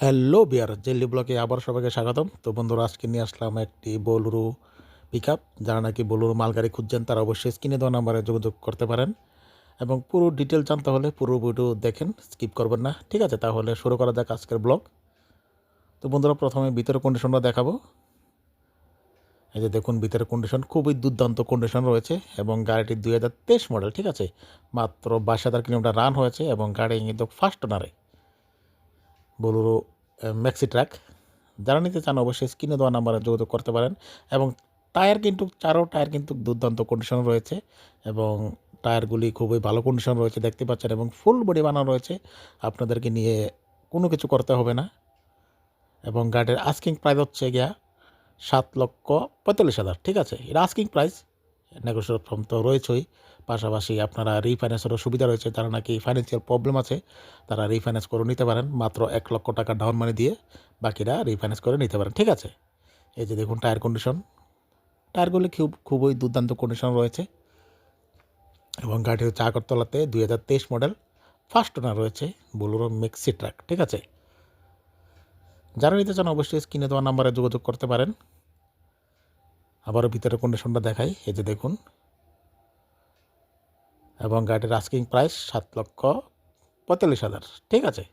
Hello বিয়ার jelly ব্লকে আবার সবাইকে স্বাগতম। তো বন্ধুরা, আজকে নিয়ে আসলাম একটি বোলেরো পিকআপ। যারা নাকি বোলেরো মালগাড়ি খুঁজছেন তারা অবশ্যই স্ক্রিনে দেওয়া নাম্বারে যোগাযোগ করতে পারেন এবং পুরো ডিটেল জানতে হলে পুরো ভিডিও দেখেন, স্কিপ করবেন না। ঠিক আছে, তাহলে শুরু করা যাক আজকের ব্লগ। তো বন্ধুরা, প্রথমে ভিতরের কন্ডিশনটা দেখাবো। এই যে দেখুন, ভিতরের কন্ডিশন খুবই দুর্দান্ত কন্ডিশন রয়েছে এবং গাড়িটি 2023 মডেল। ঠিক আছে, মাত্র 22,000 কিলোমিটার রান হয়েছে এবং গাড়ি কিন্তু ফার্স্ট ওনারে বোলেরো ম্যাক্সি ট্রাক। যারা নিতে চান অবশ্যই স্ক্রিনে দেওয়া নাম্বারে যোগাযোগ করতে পারেন। এবং টায়ার কিন্তু চারো টায়ার কিন্তু দুর্দান্ত কন্ডিশন রয়েছে এবং টায়ারগুলি খুবই ভালো কন্ডিশন রয়েছে দেখতে পাচ্ছেন, এবং ফুল বডি বানানো রয়েছে, আপনাদেরকে নিয়ে কোনো কিছু করতে হবে না। এবং গাড়ির আস্কিং প্রাইস হচ্ছে গিয়া 7,45,000। ঠিক আছে, এটা আস্কিং প্রাইস, নেগোশিয়েশন তো রয়েছেই। পাশাপাশি আপনারা রিফাইন্যান্সেরও সুবিধা রয়েছে। যারা নাকি ফাইন্যান্সিয়াল প্রবলেম আছে তারা রিফাইন্যান্স করে নিতে পারেন, মাত্র 1,00,000 টাকা ডাউন মানি দিয়ে বাকিটা রিফাইন্যান্স করে নিতে পারেন। ঠিক আছে, এই যে দেখুন টায়ার কন্ডিশন, টায়ারগুলি খুবই দুর্দান্ত কন্ডিশন রয়েছে এবং গাড়িটি হচ্ছে আগরতলাতে 2023 মডেল, ফার্স্ট ওনার রয়েছে, বোলেরো ম্যাক্সি ট্রাক। ঠিক আছে, যারা নিতে চান অবশ্যই স্ক্রিনে দেওয়া নাম্বারে যোগাযোগ করতে পারেন। আবারও ভিতরের কন্ডিশনটা দেখাই, এই যে দেখুন, এবং গাড়িটির আস্কিং প্রাইস 7,45,000। ঠিক আছে।